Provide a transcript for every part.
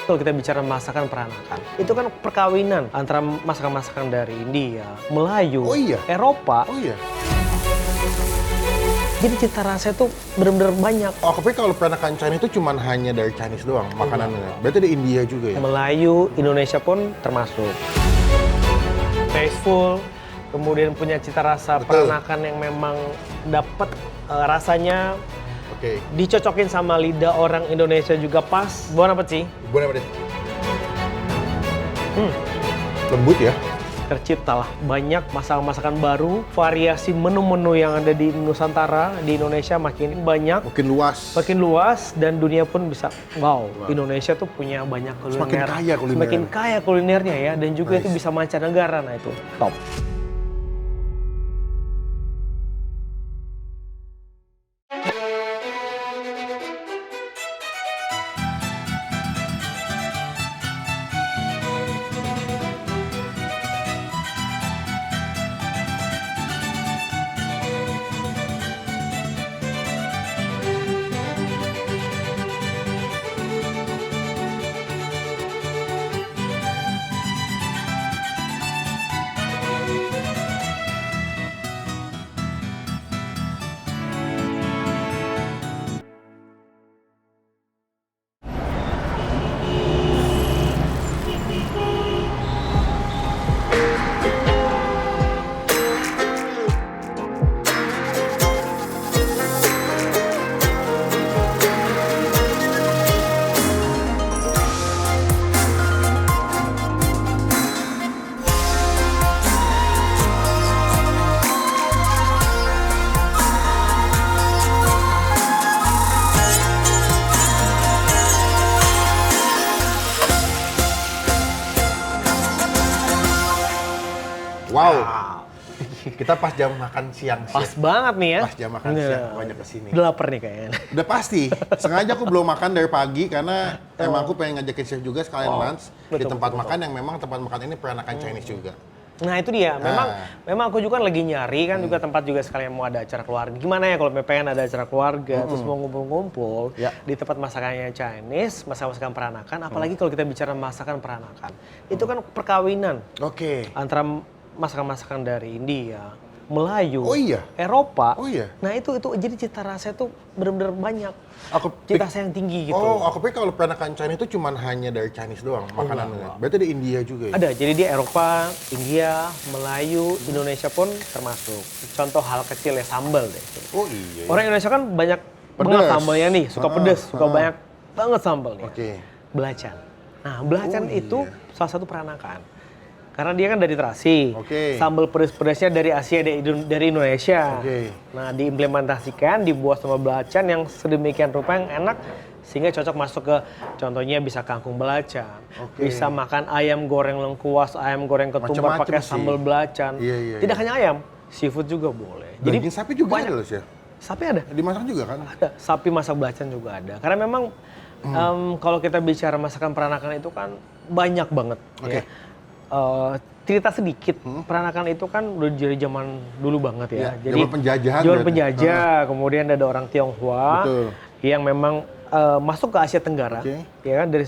kalau kita bicara masakan peranakan, itu kan perkawinan antara masakan-masakan dari India, Melayu, Oh iya? Eropa. Oh iya? Jadi cita rasanya tuh bener-bener banyak. Oh, tapi kalau peranakan China itu cuman hanya dari Chinese doang makanannya. Berarti di India juga ya? Melayu, Indonesia pun termasuk. Tasteful, kemudian punya cita rasa Betul. peranakan yang memang dapat rasanya Oke. dicocokin sama lidah orang Indonesia juga pas. Bon apa sih? Boleh, boleh. Lembut ya? Terciptalah banyak masakan-masakan baru, variasi menu-menu yang ada di Nusantara, di Indonesia makin banyak, Mungkin luas. makin luas, dan dunia pun bisa, wow, Indonesia tuh punya banyak kuliner. Semakin kaya kuliner. Semakin kaya kulinernya ya, dan juga itu Nice. bisa mancanegara, nah itu top. Wow. Kita pas jam makan siang sih. Pas banget nih ya. Pas jam makan siang banyak kesini. Udah lapar nih kayaknya. Udah pasti. Sengaja aku belum makan dari pagi karena emang aku pengen ngajakin chef juga sekalian lunch di betul, tempat betul, makan yang memang tempat makan ini peranakan Chinese juga. Nah itu dia, memang aku juga lagi nyari kan juga tempat juga sekalian mau ada acara keluarga. Gimana ya kalau pengen ada acara keluarga, terus mau ngumpul-ngumpul Ya. di tempat masakannya Chinese, masakan peranakan, apalagi kalau kita bicara masakan peranakan. Itu kan perkawinan Oke. antara masakan-masakan dari India, Melayu, Oh iya? Eropa. Oh iya? Nah itu jadi cita rasanya tuh bener-bener banyak. Aku Cita rasa yang tinggi gitu. Oh, aku pikir kalau peranakan China itu cuman hanya dari Chinese doang makanannya. Berarti di India juga ya? Ada, jadi di Eropa, India, Melayu, Indonesia pun termasuk. Contoh hal kecil ya, sambal deh. Oh iya. Orang Indonesia kan banyak banget Pedas. sambalnya nih, suka pedes, suka banyak banget sambalnya. Oke. Belacan. Nah, belacan Oh, itu iya. salah satu peranakan. Karena dia kan dari terasi. Oke. Sambal pedes-pedesnya dari Asia, dari Indonesia. Oke. Nah, diimplementasikan, dibuat sama belacan yang sedemikian rupa yang enak sehingga cocok masuk ke contohnya bisa kangkung belacan. Oke. Bisa makan ayam goreng lengkuas, ayam goreng ketumbar Macem-macem pakai sih. sambal belacan. Iya, iya, Tidak iya. hanya ayam, seafood juga boleh. Daging sapi juga banyak. ada loh, Chef. Sapi ada. Dimasak juga kan? Ada, sapi masak belacan juga ada. Karena memang kalau kita bicara masakan peranakan itu kan banyak banget. Oke. Ya. Cerita sedikit, peranakan itu kan udah dari zaman dulu banget ya. Iya, Jadi zaman penjajahan zaman berarti. penjajah, kemudian ada orang Tionghoa Betul. yang memang masuk ke Asia Tenggara, Oke. ya kan dari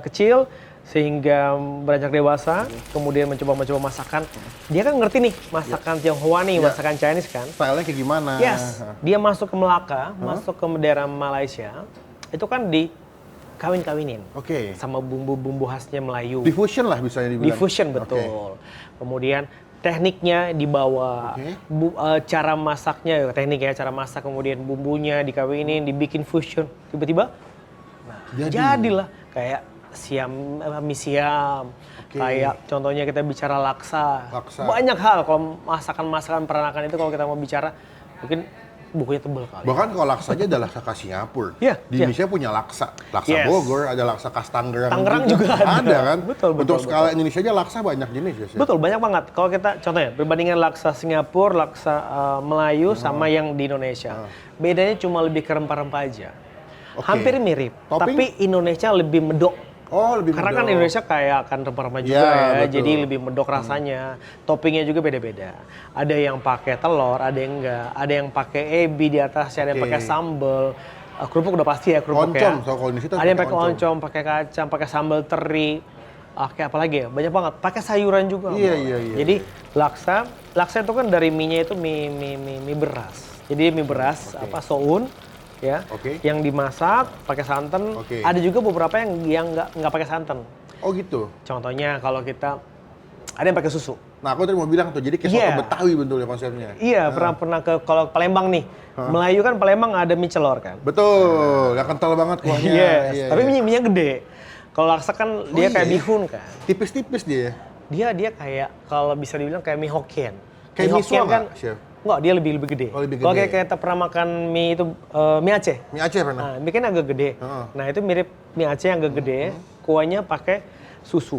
kecil sehingga beranjak dewasa, kemudian mencoba masakan. Dia kan ngerti nih masakan Tionghoa nih, masakan Chinese kan. Stylenya kayak gimana? Yes, dia masuk ke Melaka, masuk ke daerah Malaysia, itu kan dikawin-kawinin Oke. sama bumbu-bumbu khasnya Melayu. Diffusion lah bisa dibilang. Diffusion, Oke. betul. Kemudian tekniknya dibawa, Oke. cara masaknya, tekniknya, cara masak, kemudian bumbunya dikawinin, dibikin fusion. Tiba-tiba, nah, jadilah kayak mie siam. Oke. Kayak contohnya kita bicara laksa. Laksa. Banyak hal kalau masakan-masakan peranakan itu kalau kita mau bicara, mungkin bukunya tebel kali. Bahkan kalau laksa aja ada laksa khas Singapura. Iya, Di iya. Indonesia punya laksa. Laksa Yes. Bogor, ada laksa khas Tangerang. Tangerang juga ada. Ada kan? Betul, betul, Untuk skala betul. Indonesia aja laksa banyak jenis ya, Chef? Betul, banyak banget. Kalau kita contohnya perbandingan laksa Singapura, laksa Melayu sama yang di Indonesia. Bedanya cuma lebih ke rempah-rempah aja. Oke. Hampir mirip, Topping? tapi Indonesia lebih medok. Oh, lebih Karena kan medok. Indonesia kayak akan rempah-rempah juga Ya, ya, betul. jadi lebih medok rasanya. Toppingnya juga beda-beda. Ada yang pakai telur, ada yang enggak. Ada yang pakai ebi di atasnya, ada yang Oke. pakai sambal. kerupuk udah pasti ya kerupuk Oncom, ya. so kalau di situ Ada yang pakai oncom, pakai kacang, pakai sambal teri. Kayak apa lagi ya? Banyak banget. Pakai sayuran juga. Iya. Jadi laksa itu kan dari mie-nya itu mie beras. Jadi mie beras soun ya, yang dimasak pakai santan. Ada juga beberapa yang nggak pakai santan. Oh gitu. Contohnya kalau kita ada yang pakai susu. Nah, aku tadi mau bilang tuh, jadi kayak soto Betawi bentuknya konsepnya. Iya, pernah ke kalau Palembang nih. Melayu kan Palembang ada mie celor kan. Betul, yang kental banget kuahnya. Yes. Tapi mie-nya gede. Kalau laksa kan dia kayak bihun kan. Tipis-tipis dia. Dia kayak kalau bisa dibilang kayak mie Hokkien. Kayak mie Hokkien kan, Chef? Enggak, dia lebih gede. Oh, lebih gede. Kalau kayak kita pernah makan mie itu mie Aceh. Mie Aceh pernah. Nah, mie kan agak gede. Nah, itu mirip mie Aceh yang agak gede, kuahnya pakai susu.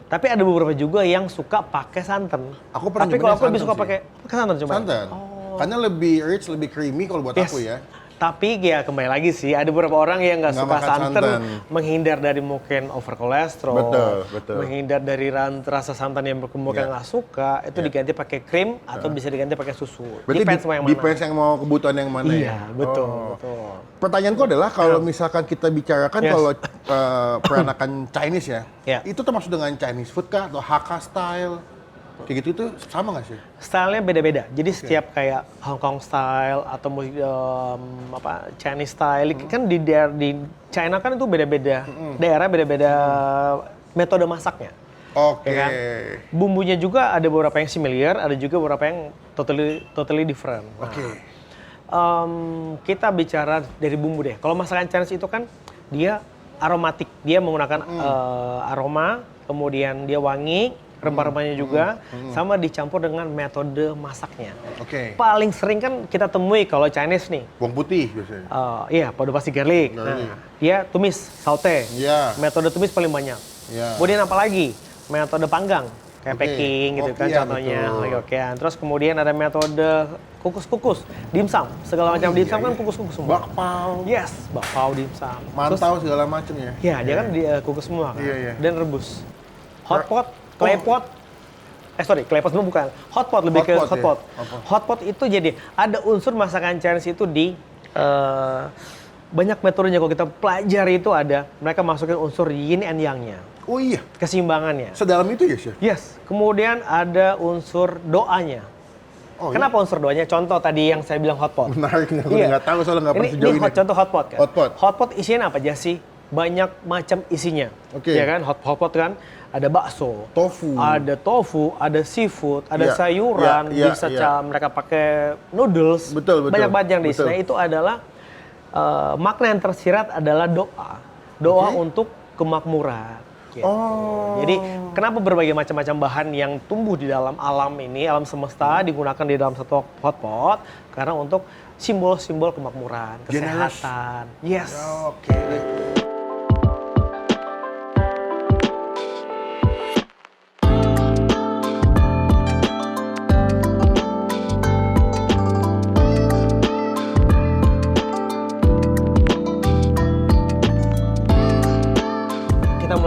Tapi ada beberapa juga yang suka pakai santan. Aku pernah Tapi kalau aku lebih suka pakai santan coba. Santan. Karena lebih rich, lebih creamy kalau buat aku ya. Tapi ya kembali lagi sih, ada beberapa orang yang nggak suka makan santan, menghindar dari mungkin over kolesterol, betul. menghindar dari rasa santan yang mungkin nggak suka, itu diganti pakai krim atau bisa diganti pakai susu. Berarti depends yang mau kebutuhan yang mana ya? Iya, betul. Pertanyaanku adalah kalau misalkan kita bicarakan kalau peranakan Chinese ya, itu termasuk dengan Chinese food kah atau Hakka style? Kayak gitu tuh sama nggak sih? Stylenya beda-beda. Jadi setiap kayak Hong Kong style atau Chinese style kan di China kan itu beda-beda. Daerah beda-beda metode masaknya. Oke. Ya kan? Bumbunya juga ada beberapa yang similar, ada juga beberapa yang totally different. Nah, kita bicara dari bumbu deh. Kalau masakan Chinese itu kan dia aromatik. Dia menggunakan aroma, kemudian dia wangi. Rempah-rempahnya juga, sama dicampur dengan metode masaknya. Paling sering kan kita temui kalau Chinese nih. Bawang putih biasanya. Iya, padu pasti garlic. Nah, dia tumis, saute. Metode tumis paling banyak. Kemudian apa lagi? Metode panggang. Kayak packing gitu kan contohnya. Terus kemudian ada metode kukus-kukus. Dimsum, segala macam dimsum kan kukus-kukus semua. Bakpao. Yes, bakpao dimsum. Mantau segala macam ya. Iya, dia kan kukus semua kan. Dan rebus. Hotpot. Claypot semua bukan. Hotpot lebih ke hotpot. Hotpot itu jadi ada unsur masakan Chinese itu di banyak metodenya kalau kita pelajari itu ada. Mereka masukin unsur yin and yang-nya. Oh iya. Keseimbangannya. Sedalam itu ya, Chef? Yes. Kemudian ada unsur doanya. Oh, kenapa unsur doanya? Contoh tadi yang saya bilang hotpot. Menarik, aku nggak tahu soalnya nggak pernah sejauh ini. Contoh hotpot kan. Hotpot Isinya apa aja sih? Banyak macam isinya. Ya kan? Hotpot kan. Ada bakso, tofu, ada seafood, ada sayuran, bisa mereka pakai noodles, banyak banget yang di sini. Itu adalah makna yang tersirat adalah doa untuk kemakmuran. Gitu. Jadi kenapa berbagai macam-macam bahan yang tumbuh di dalam alam ini, alam semesta digunakan di dalam satu hotpot karena untuk simbol-simbol kemakmuran, kesehatan. Yes.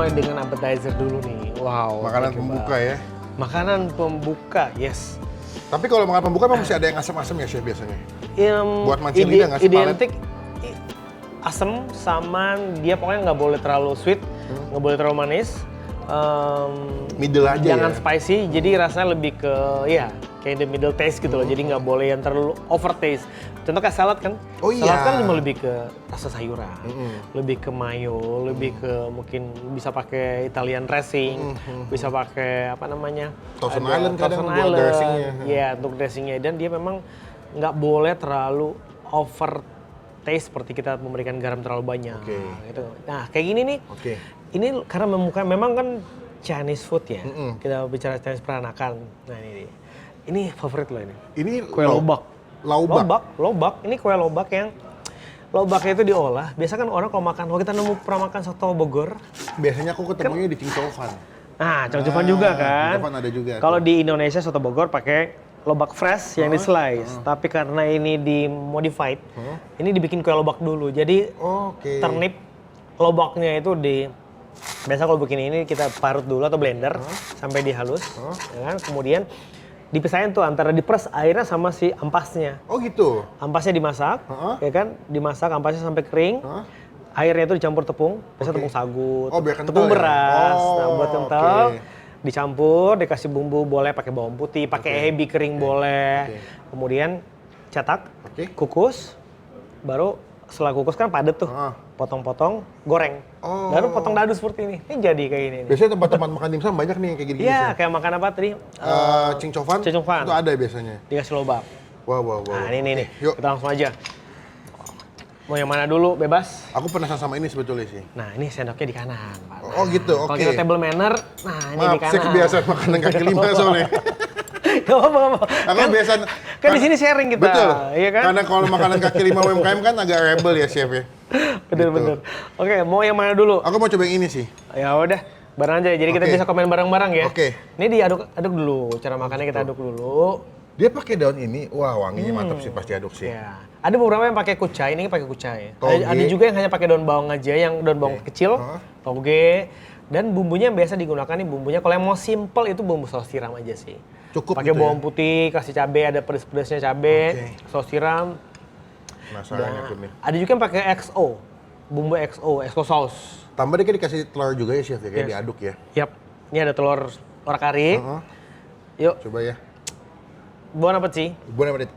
Dengan appetizer dulu nih, wow. Makanan pembuka ya? Makanan pembuka, yes. Tapi kalau makan pembuka emang mesti ada yang asam-asam ya, Chef, biasanya? Buat mancing lidah nggak sih? Identik asam sama dia pokoknya nggak boleh terlalu sweet, nggak boleh terlalu manis. Middle aja jangan ya? Spicy, jadi rasanya lebih ke kayak the middle taste gitu loh. Jadi nggak boleh yang terlalu over taste. Contoh kayak salad kan, salad kan cuma lebih ke rasa sayuran, lebih ke mayo, lebih ke mungkin bisa pakai Italian dressing, bisa pakai apa namanya? Thousand Island kadang buat dressingnya. Iya, untuk dressingnya, dan dia memang nggak boleh terlalu over taste seperti kita memberikan garam terlalu banyak. Gitu. Nah kayak gini nih. Ini karena memang kan Chinese food ya. Kita bicara Chinese peranakan. Nah ini favorit lo ini. Ini kue lobak. Lobak. Ini kue lobak yang lobaknya itu diolah. Biasa kan orang kalau kita pernah makan soto Bogor. Biasanya aku ketemunya di King Chow-fan. Nah, Chow-fan juga kan. Chow-fan ada juga. Kalau di Indonesia soto Bogor pakai lobak fresh yang di slice. Tapi karena ini dimodified, ini dibikin kue lobak dulu. Jadi ternip lobaknya itu biasa kalau begini ini kita parut dulu atau blender sampai dia halus, ya kan? Kemudian dipisahin tuh antara diperes airnya sama si ampasnya. Oh gitu. Ampasnya dimasak, ya kan? Dimasak ampasnya sampai kering. Airnya itu dicampur tepung, biasanya tepung sagu, tepung beras. Nah, buat kental, dicampur, dikasih bumbu, boleh pakai bawang putih, pakai ebi kering boleh. Kemudian cetak, kukus, baru setelah kukus kan padat tuh, potong-potong, goreng. Baru potong dadu seperti ini. Ini jadi kayak ini. Biasanya tempat-tempat makan dimsum banyak nih kayak gini. Iya, kayak makan apa tadi? Cincofan. Itu ada biasanya. Dikasih lobak. Wow. Nah ini nih, yuk kita langsung aja. Mau yang mana dulu, bebas? Aku penasaran sama ini sebetulnya sih. Nah ini sendoknya di kanan. Oh gitu, oke. Kalau kita table manner, nah ini di kanan. Saya kebiasaan makanan kaki lima soalnya. Gak apa-apa. Aku biasa kan di sini sharing kita. Betul. Iya kan? Karena kalau makanan kaki lima UMKM kan agak rebel ya chef ya. Bener. Oke, mau yang mana dulu? Aku mau coba yang ini sih. Ya udah, bareng aja. Jadi kita bisa komen bareng-bareng ya. Oke. Ini diaduk dulu. Cara makannya kita aduk dulu. Dia pakai daun ini, wah wanginya mantap sih pas diaduk sih. Ya. Ada beberapa yang pakai kucai, ini pakai kucai. Ada juga yang hanya pakai daun bawang aja, yang daun bawang kecil, toge. Dan bumbunya yang biasa digunakan nih bumbunya. Kalau yang mau simple itu bumbu saus tiram aja sih. Cukup pakai gitu bawang ya? putih, kasih cabai, ada pedes-pedesnya cabai, saus tiram. Penasaran aku nih. Ada juga yang pakai XO, bumbu XO sauce. Tambah dikit dikasih telur juga ya chef ya, kayak diaduk ya. Yap, ini ada telur orak-arik. Yuk. Coba ya. Bon appetit sih? Bon appetit.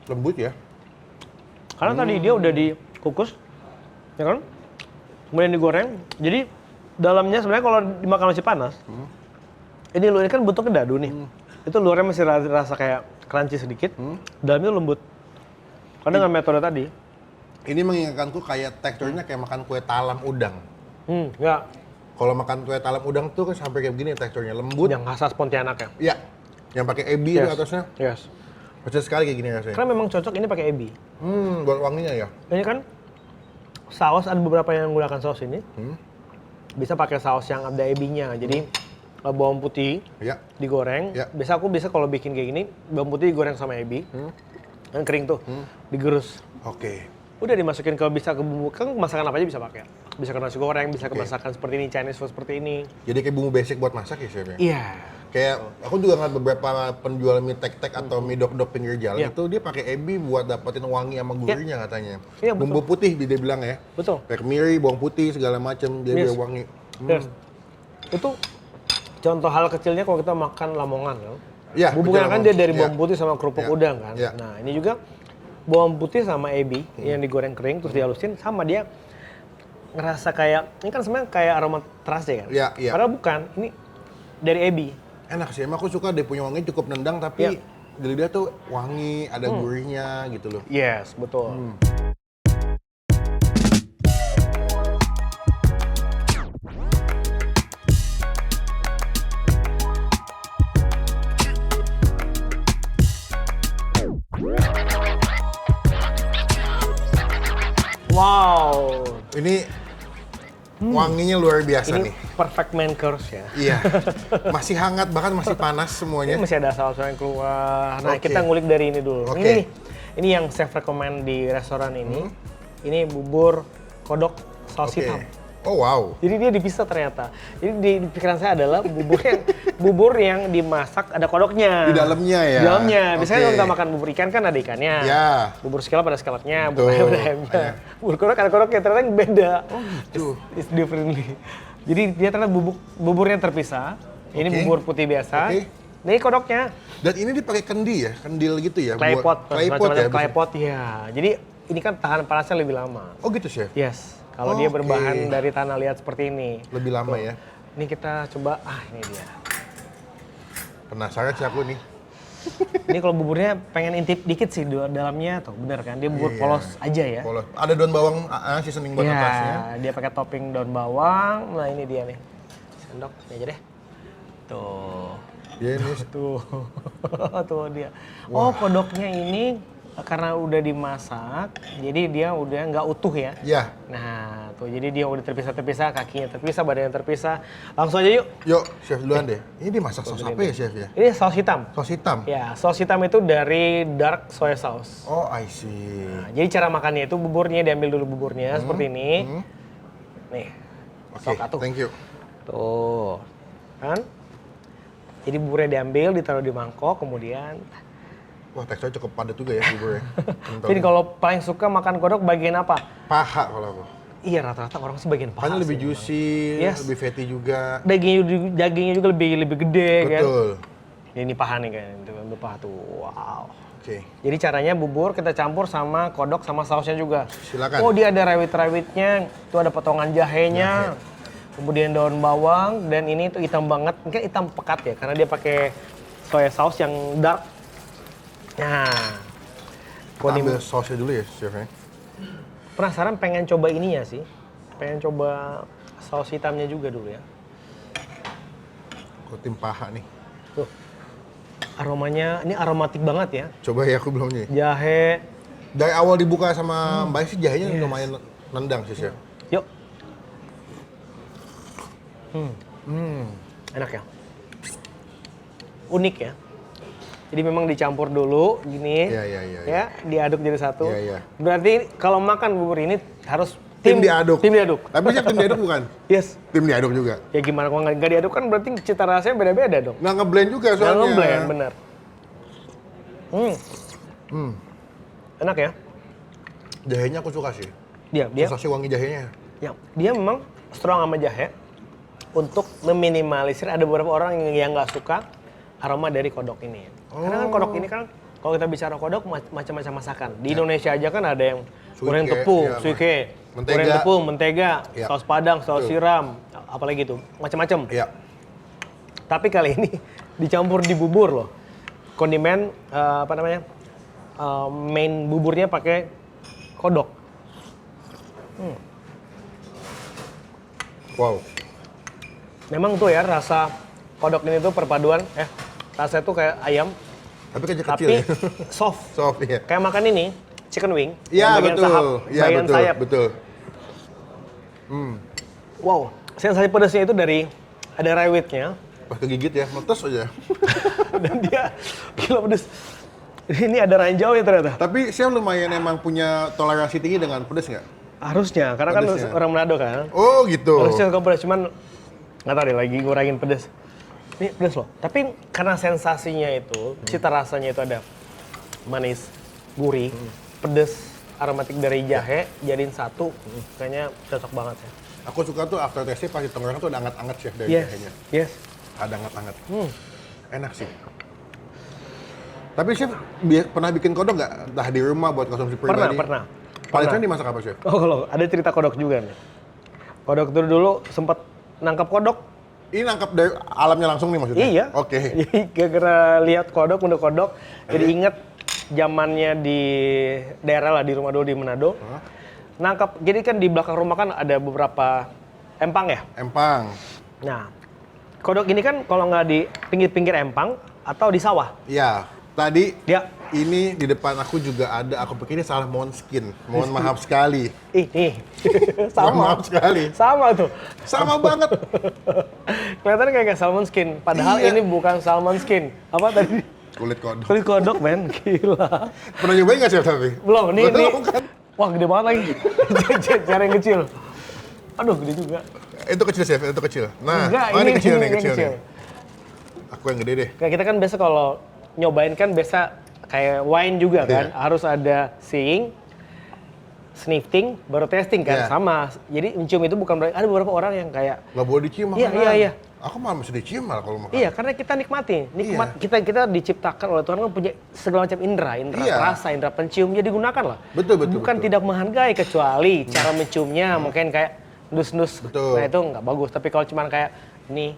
Lembut ya. Karena tadi dia udah dikukus, ya kan? Kemudian digoreng. Jadi dalamnya sebenarnya kalau dimakan masih panas, ini luarnya kan bentuknya dadu nih. Itu luarnya masih rasa kayak crunchy sedikit, dalamnya lembut. Karena dengan metode tadi. Ini mengingatkanku kayak teksturnya kayak makan kue talam udang. Ya. Kalau makan kue talam udang tuh kan sampai kayak begini teksturnya lembut. Yang khas Pontianak ya? Iya. Yang pakai ebi di atasnya. Yes. Persis sekali kayak gini rasanya. Karena memang cocok ini pakai ebi. Buat wanginya ya. Ini kan saus, ada beberapa yang menggunakan saus ini. Bisa pakai saus yang ada ebinya. Jadi bawang putih digoreng. Biasa aku kalau bikin kayak gini, bawang putih digoreng sama ebi. Yang kering tuh, digerus. Oke. Udah dimasukin ke bumbu, kan masakan apa aja bisa pakai. Bisa ke nasi goreng, bisa ke masakan seperti ini, Chinese food seperti ini. Jadi kayak bumbu basic buat masak ya chef ya? Iya. Kayak aku juga ngeliat beberapa penjual mie tek-tek atau mie dok-dok pinggir jalan itu dia pakai ebi buat dapetin wangi sama gurihnya katanya. Iya, bumbu putih dia bilang ya. Betul. Kayak kemiri, bawang putih segala macam dia biar wangi. Yes. Itu contoh hal kecilnya kalau kita makan lamongan kan. Iya. Bumbunya kan dia dari bawang putih sama kerupuk udang kan. Nah ini juga bawang putih sama ebi yang digoreng kering terus dihalusin sama dia ngerasa kayak, ini kan sebenarnya kayak aroma terasi kan? Iya. Padahal bukan, ini dari ebi. Enak sih, emang aku suka dia punya wangi cukup nendang tapi di lidah tuh wangi, ada gurihnya gitu loh. Yes, betul. Wow. Ini wanginya luar biasa ini nih. Perfect main course ya. Iya. Masih hangat, bahkan masih panas semuanya. Ini masih ada saus yang keluar. Nah, kita ngulik dari ini dulu. Ini yang chef recommend di restoran ini. Ini bubur kodok saus hitam. Oh wow. Jadi dia dipisah ternyata. Jadi di pikiran saya adalah bubur yang dimasak ada kodoknya. Di dalamnya ya. Di dalamnya. Biasanya kalau kita makan bubur ikan kan ada ikannya. Ya. Bubur scallop ada scallopnya, bubur ayam ada ayamnya. Bubur kodok ada kodoknya, ternyata beda. Oh gitu. It's differently. Jadi dia ternyata buburnya terpisah. Ini bubur putih biasa. Ini kodoknya. Dan ini dipakai kendi ya, kendil gitu ya. Claypot ya. Claypot ya. Jadi ini kan tahan panasnya lebih lama. Oh gitu chef? Yes. Kalau dia berbahan dari tanah liat seperti ini. Lebih lama ya? Ini kita coba, ini dia. Penasaran sih aku nih. Ini kalau buburnya pengen intip dikit sih dalamnya tuh, bener kan? Dia bubur polos aja ya. Polos. Ada daun bawang seasoning buat atasnya. Dia pakai topping daun bawang. Nah ini dia nih. Sendok, ini aja deh. Tuh. Iya ini. Tuh. Tuh dia. Oh kodoknya ini karena udah dimasak, jadi dia udah nggak utuh ya. Iya. Nah, tuh jadi dia udah terpisah-terpisah, kakinya terpisah, badannya terpisah. Langsung aja yuk. Yuk, chef duluan deh. Ini dimasak saus apa ya, chef ya? Ini saus hitam. Saus hitam? Ya, saus hitam itu dari dark soy sauce. Oh, I see. Nah, jadi cara makannya itu buburnya diambil dulu buburnya seperti ini. Nih. Oke, thank you. Tuh. Kan? Jadi buburnya diambil, ditaruh di mangkok, kemudian... Wah, teksturnya cukup padat juga ya buburnya. Jadi kalau paling suka makan kodok bagian apa? Paha kalau aku. Iya, rata-rata orang sih bagian paha. Karena lebih juicy, lebih fatty juga. Dagingnya juga lebih gede kan. Betul. Ini paha nih kan, itu ambil paha tuh. Wow. Oke. Jadi caranya bubur kita campur sama kodok sama sausnya juga. Silakan. Oh, dia ada rawit-rawitnya, itu ada potongan jahenya. Kemudian daun bawang, dan ini tuh hitam banget, mungkin hitam pekat ya, karena dia pakai soya sauce yang dark. Nah, kita ambil sausnya dulu ya, chef. Penasaran pengen coba ininya sih, pengen coba saus hitamnya juga dulu ya. Kotim paha nih. Tuh, aromanya, ini aromatik banget ya. Coba ya, aku belum nih. Jahe. Dari awal dibuka sama Mbak sih, jahenya lumayan nendang sih, chef. Yuk. Enak ya. Unik ya. Jadi memang dicampur dulu gini. Ya, diaduk jadi satu. Berarti kalau makan bubur ini harus tim diaduk. Tim diaduk. Tapi chef, tim diaduk bukan? Yes. Tim diaduk juga. Ya gimana kalau nggak diaduk kan berarti cita rasanya beda-beda dong. Nggak ngeblend juga soalnya. Nggak ngeblend, bener. Enak ya. Jahenya aku suka sih. Dia sausnya wangi jahenya. Ya, dia memang strong sama jahe. Untuk meminimalisir ada beberapa orang yang nggak suka aroma dari kodok ini. Karena kan kodok ini kan kalau kita bicara kodok macam-macam masakan. Di Indonesia aja kan ada yang goreng tepung, suike, goreng tepung, mentega, saus padang, saus siram, apalagi itu, macam-macam. Tapi kali ini dicampur di bubur loh. Kondimen main buburnya pakai kodok. Wow. Memang tuh ya rasa kodok ini tuh perpaduan, rasanya tuh kayak ayam. Tapi kecil-kecil tapi ya? soft. Soft, iya. Kayak makan ini, chicken wing. Iya, betul. Bagian sayap. Betul. Wow, sensasi pedasnya itu dari ada rawitnya. Pas kegigit ya, meletus aja. Dan dia gila pedes. Ini ada ranjau ya ternyata. Tapi chef lumayan emang punya toleransi tinggi dengan pedes nggak? Harusnya, karena pedesnya. Kan orang Manado kan. Oh gitu. Harusnya suka pedas, cuman nggak tahu deh lagi ngurangin pedes. Ini pedes loh. Tapi karena sensasinya itu, cita rasanya itu ada manis, gurih, pedes, aromatik dari jahe, jadiin satu. Kayaknya cocok banget ya. Aku suka tuh after taste-nya pas di tenggorokan tuh ada anget-anget chef dari jahenya. Yes. Ada anget-anget. Enak sih. Tapi chef pernah bikin kodok nggak? Entah di rumah buat konsumsi pribadi? Pernah. Paling sering dimasak apa chef? Oh kalau ada cerita kodok juga nih. Kodok dulu sempat nangkap kodok. Ini nangkap dari alamnya langsung nih maksudnya? Iya. Oke. Jadi gara-gara lihat kodok, benda kodok, jadi inget zamannya di daerah lah, di rumah dulu di Manado. Nangkap, jadi kan di belakang rumah kan ada beberapa empang ya? Empang. Nah, kodok ini kan kalau nggak di pinggir-pinggir empang atau di sawah. Iya. Tadi ini di depan aku juga ada, aku pikir ini salmon skin. Mohon maaf sekali. Ih. Sama. Mohon maaf sekali. Sama tuh. Sama banget. Kelihatannya kayak salmon skin, padahal ini bukan salmon skin. Apa tadi? Kulit kodok. Kulit kodok, men. Gila. Pernah nyobain nggak chef tapi? Belum, ini. Kan? Wah, gede banget lagi. Cara yang kecil. Aduh, gede juga. Itu kecil chef, itu kecil. Nah, enggak, ini kecil nih. Aku yang gede deh. Kayak kita kan biasa kalau nyobain kan biasa kayak wine juga kan, harus ada seeing, sniffing, baru tasting kan, sama. Jadi mencium itu bukan berarti, ada beberapa orang yang kayak nggak boleh dicium. Iya. Aku malah mesti dicium malah kalau makan. Iya, karena kita nikmati. Kita diciptakan oleh Tuhan kan punya segala macam indera rasa, indera pencium, jadi gunakan lah. Betul. Bukan tidak menghargai, kecuali cara menciumnya mungkin kayak dus-dus. Nah itu nggak bagus. Tapi kalau cuma kayak ini,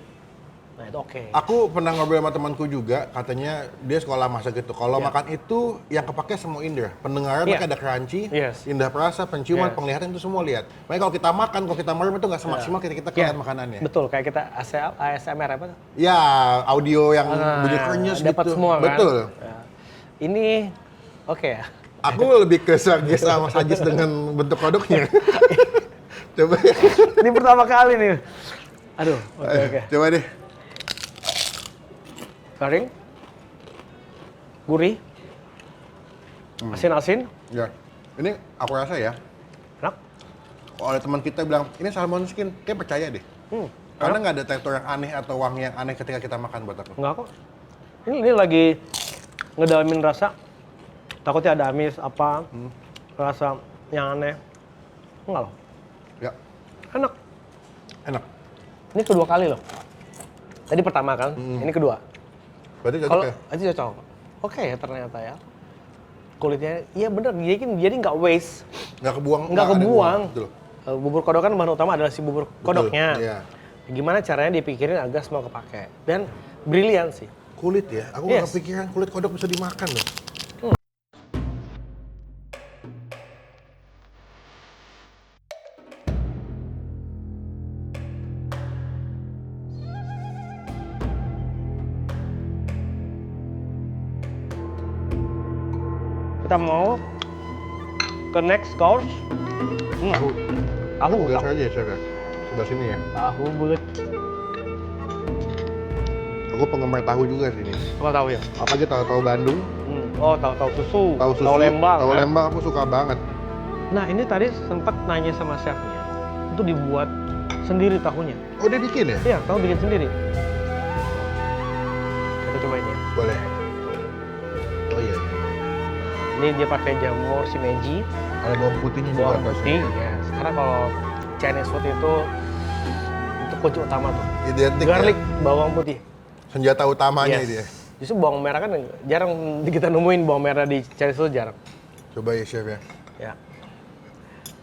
nah itu oke. Aku pernah ngobrol sama temanku juga, katanya dia sekolah masak gitu. Kalau makan itu yang kepake semua indera. Pendengaran pakai ada crunchy, indah perasa, penciuman, penglihatan itu semua lihat. Makanya kalau kita makan, kalau kita merem itu nggak semaksimal kita kelihatan makanannya. Betul, kayak kita ASMR apa tuh? Ya, audio yang bunyi krenyes gitu. Dapat semua kan? Betul. Ya. Ini oke ya. Aku lebih ke sama sajis dengan bentuk kodoknya. Coba. Ini pertama kali nih. Aduh, oke. Coba deh. Garing, gurih, asin-asin. Ya, ini aku rasa ya. Enak. Kalau ada teman kita bilang ini salmon skin, kayak percaya deh. Karena nggak ada tekstur yang aneh atau wangi yang aneh ketika kita makan buat aku. Enggak kok. Ini lagi ngedalamin rasa. Takutnya ada amis apa, rasa yang aneh. Enggak loh. Ya. Enak. Enak. Ini kedua kali loh. Tadi pertama kan, ini kedua. Berarti cocok ya? Itu cocok. Oke ya ternyata ya. Kulitnya, iya bener, jadi nggak waste. Nggak kebuang. Nggak kebuang. Betul. Bubur kodok kan bahan utama adalah si bubur kodoknya. Iya. Gimana caranya dipikirin agar semua kepake. Dan brilian sih. Kulit ya? Aku nggak kepikiran kulit kodok bisa dimakan loh. Kita mau ke next course. Tahu Biasa aja ya, Chef ya? Sebelah sini ya? Tahu bulat. Aku penggemar tahu juga sini. Apa tahu ya? Apalagi tahu Bandung. Oh, tahu susu. Tahu Lembang. Tahu kan? Lembang aku suka banget. Nah, ini tadi sempat nanya sama chefnya. Itu dibuat sendiri tahunya. Oh, dia bikin ya? Iya, tahu bikin sendiri. Kita cobain ya. Boleh. Oh iya. Ini dia pakai jamur shimeji. Ada bawang putihnya juga. Bawang putih, ya. Karena kalau Chinese food itu kunci utama tuh. Identik Garlic, ya? bawang putih. Senjata utamanya dia. Justru bawang merah kan jarang kita nemuin bawang merah di Chinese food, jarang. Coba ya, Chef ya. Ya.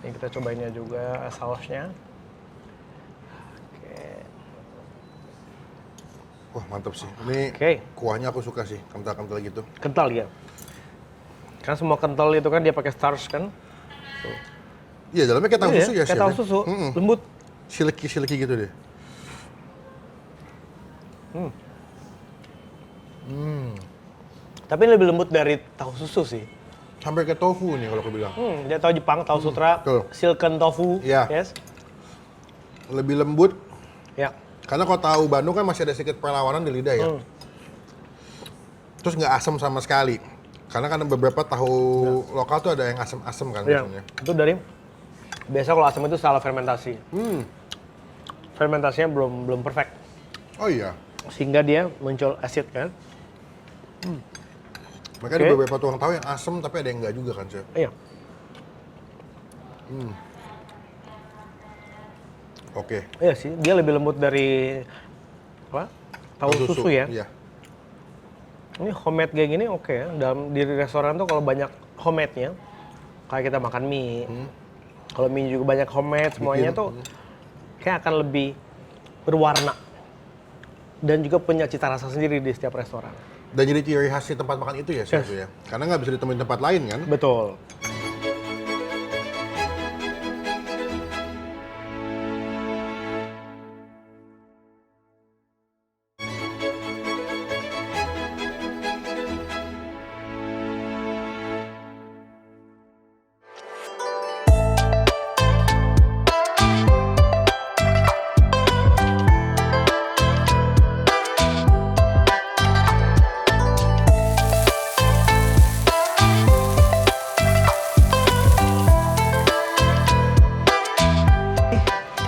Ini kita cobainnya juga sausnya. Oke. Wah, mantap sih. Ini kuahnya aku suka sih, kental-kental gitu. Kental ya. Karena semua kental itu kan dia pakai starch kan. Tuh. Iya, dalamnya kayak tahu susu ya, Chef. Kayak tahu susu, lembut. Silky gitu deh. Tapi lebih lembut dari tahu susu sih. Sampai ke tofu nih kalau aku bilang. Dia tahu Jepang, tahu sutra, silken tofu. Iya. Yes. Lebih lembut. Ya. Karena kalau tahu Bandung kan masih ada sedikit perlawanan di lidah ya. Terus nggak asam sama sekali. Karena kan beberapa tahu lokal tuh ada yang asam-asam kan biasanya. Itu dari biasa kalau asam itu salah fermentasi. Fermentasinya belum perfect. Oh iya. Sehingga dia muncul asid kan. Makanya ada beberapa tuang tahu yang asam tapi ada yang enggak juga kan, Chef? Iya. Oke. Iya sih, dia lebih lembut dari apa? Tahu susu ya. Iya. Ini homemade kayak gini oke ya. Di restoran tuh kalau banyak homemade-nya, kayak kita makan mie. Kalau mie juga banyak homemade semuanya tuh kayak akan lebih berwarna. Dan juga punya cita rasa sendiri di setiap restoran. Dan jadi ciri khas di tempat makan itu ya, Chef ya? Karena nggak bisa ditemuin tempat lain kan? Betul.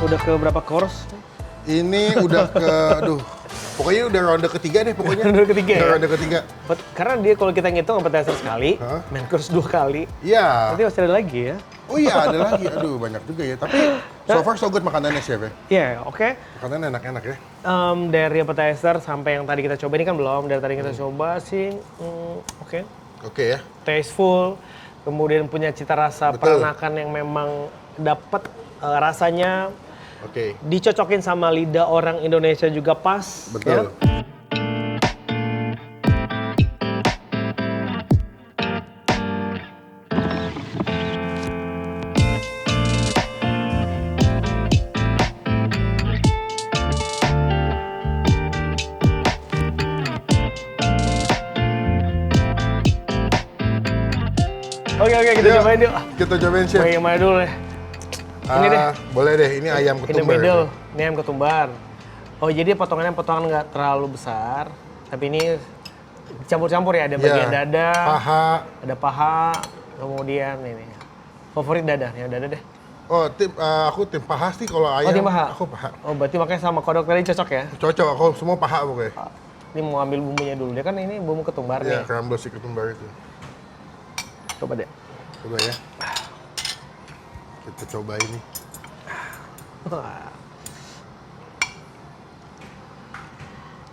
Udah ke berapa course? Ini udah ke, pokoknya udah ronde ketiga deh pokoknya. Ronde ketiga ya? Ronde ketiga. Karena dia kalau kita ngitung appetizer sekali, main course 2 kali. Iya. Nanti masih ada lagi ya. Oh iya, ada lagi. Aduh, banyak juga ya. Tapi so far so good makanannya, Chef ya? Iya, oke. Makanannya enak-enak ya? Dari appetizer sampai yang tadi kita coba, ini kan belum. Dari tadi kita coba sih, oke. Oke ya? Tasteful, kemudian punya cita rasa peranakan yang memang dapat rasanya. Oke. Dicocokin sama lidah orang Indonesia juga pas. Betul. Ya? Oke, kita cobain yuk. Kita cobain, Chef. Yang mana dulu deh? Ini deh. Boleh deh, ini ayam ketumbar. In the middle, ini ayam ketumbar. Oh, jadi potongan nggak terlalu besar, tapi ini campur-campur ya, ada bagian dada, ada paha, kemudian ini. Favorit dada, yang dada deh. Oh, aku tim paha sih kalau ayam. Oh, tim paha? Aku paha. Oh, berarti makanya sama kodok tadi cocok ya? Cocok, aku semua paha pokoknya. Ini mau ambil bumbunya dulu. Dia kan ini bumbu ketumbar nih. Iya, crumble si ketumbar itu. Coba deh. Coba ya. Kita coba ini.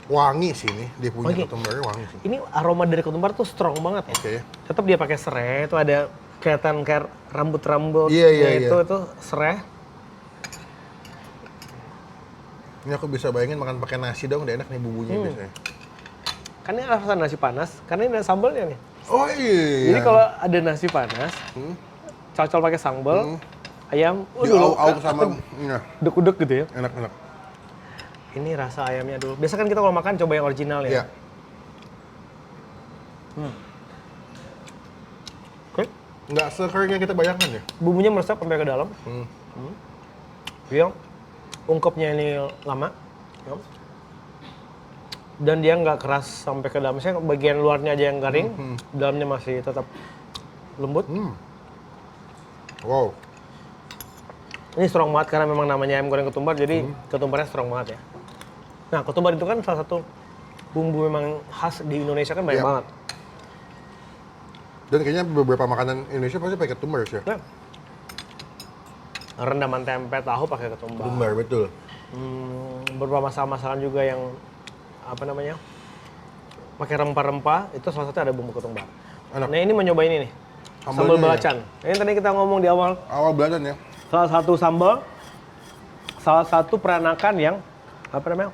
Wangi sih ini, dia punya ketumbarnya wangi sih. Ini aroma dari ketumbar tuh strong banget ya. Oke. Tetap dia pakai serai, itu ada kelihatan kayak rambut-rambut. Iya. Itu serai. Ini aku bisa bayangin makan pakai nasi dong, udah enak nih bumbunya biasanya. Kan ini rasa nasi panas, karena ini ada sambalnya nih. Oh iya. Jadi kalau ada nasi panas, cocol pakai sambal, ayam, Diauk sama uduk-uduk gitu ya. Enak. Ini rasa ayamnya dulu. Biasa kan kita kalau makan coba yang original ya. Iya. Oke. Nggak sekering yang kita bayangkan ya. Bumbunya meresap sampai ke dalam. Yang ungkepnya ini lama. Dan dia nggak keras sampai ke dalam. Misalnya bagian luarnya aja yang garing, dalamnya masih tetap lembut. Wow. Ini strong banget karena memang namanya ayam goreng ketumbar, jadi ketumbarnya strong banget ya. Nah, ketumbar itu kan salah satu bumbu memang khas di Indonesia kan banyak banget. Dan kayaknya beberapa makanan Indonesia pasti pakai ketumbar sih. Ya. Rendaman tempe tahu pakai ketumbar. Ketumbar, betul. Beberapa masakan juga yang apa namanya? Pakai rempah-rempah, itu salah satu ada bumbu ketumbar. Enak. Nah, ini mau nyoba ini nih. Sambal belacan. Ini tadi kita ngomong di awal. Awal belacan ya. Salah satu sambal, salah satu peranakan yang apa namanya?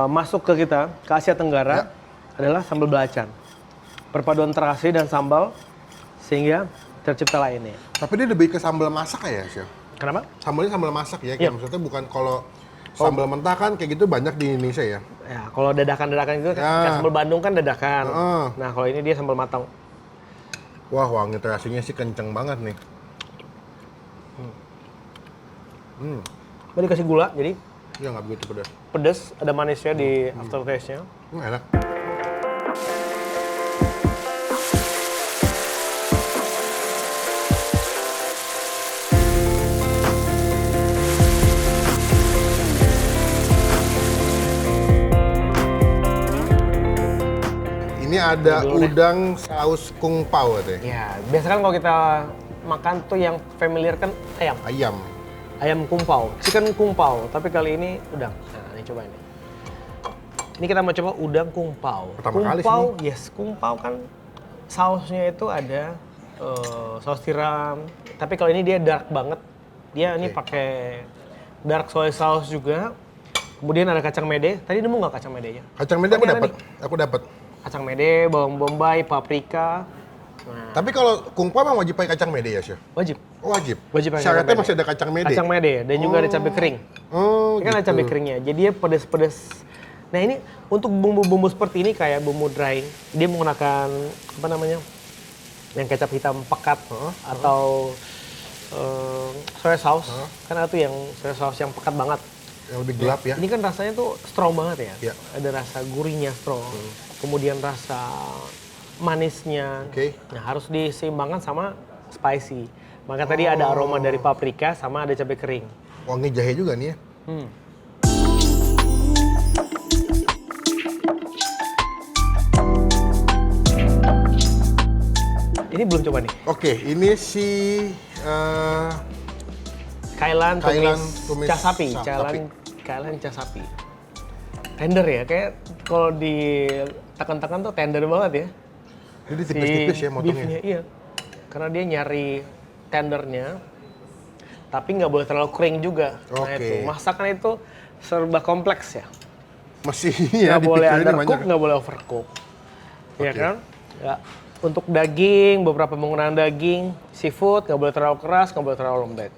Masuk ke kita, ke Asia Tenggara adalah sambal belacan. Perpaduan terasi dan sambal sehingga terciptalah ini. Tapi dia lebih ke sambal masak ya, Chef? Kenapa? Sambalnya sambal masak ya, kayak maksudnya bukan kalau sambal mentah kan kayak gitu banyak di Indonesia ya? Ya, kalau dadakan-dadakan itu kayak sambal Bandung kan dadakan. Nah, kalau ini dia sambal matang. Wah, wangi terasinya sih kenceng banget nih. Tadi kasih gula, jadi Ya nggak begitu pedas. pedas, ada manisnya di aftertaste-nya. Enak. Ini ada udang saus kung pao deh. Ya, biasa kan kalau kita makan tuh yang familiar kan ayam. Ayam kung pao, chicken kung pao, tapi kali ini udang. Nah, ini coba ini. Ini kita mau coba udang kung pao. Pertama kali pao, yes, kung pao kan sausnya itu ada saus tiram. Tapi kalau ini dia dark banget. Dia ini pakai dark soy sauce juga. Kemudian ada kacang mede. Tadi nemu nggak kacang medenya? Kacang mede aku dapat. Kacang mede, bawang bombay, paprika. Nah. Tapi kalau kung pao memang wajib pakai kacang mede ya, Chef? Wajib. Oh, wajib. Wajib pakai syaratnya masih ada kacang mede. Kacang mede dan juga ada cabai kering. Oh, ini kan ada cabai keringnya. Jadi dia pedas-pedas. Nah, ini untuk bumbu-bumbu seperti ini kayak bumbu drying, dia menggunakan apa namanya? Yang kecap hitam pekat atau soy sauce. Kan ada tuh yang soy sauce yang pekat banget. Yang lebih gelap ya. Ini kan rasanya tuh strong banget ya. Ya. Ada rasa gurihnya strong. Kemudian rasa manisnya. Nah, harus diseimbangkan sama spicy. Maka tadi ada aroma dari paprika sama ada cabai kering. Wangi jahe juga nih ya. Ini belum coba nih. Oke, ini si Kailan tumis cas sapi. Kailan cas sapi. Tender ya, kayak kalau ditekan-tekan tuh tender banget ya. Jadi tipis-tipis ya motongnya. Beefnya, iya. Karena dia nyari tendernya, tapi nggak boleh terlalu kering juga. Nah itu, masakan itu serba kompleks ya. Masih ya, nggak boleh undercook, nggak boleh overcook. Ya kan? Ya. Untuk daging, beberapa penggunaan daging, seafood, nggak boleh terlalu keras, nggak boleh terlalu lembek.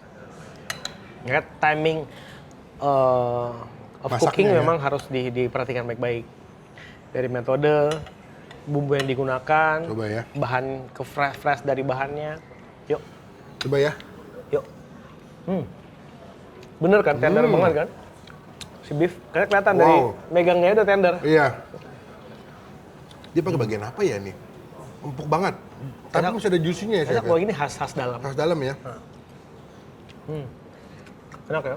Ya, timing of cooking memang harus diperhatikan baik-baik. Dari metode, bumbu yang digunakan, coba ya. Bahan fresh dari bahannya. Yuk. Coba ya. Yuk. Bener kan, tender banget kan? Si beef, karena kelihatan dari megangnya udah tender. Iya. Dia pakai bagian apa ya nih? Empuk banget. Tapi masih ada juicy-nya ya. Kalau ini khas dalam. Khas dalam ya. Enak ya?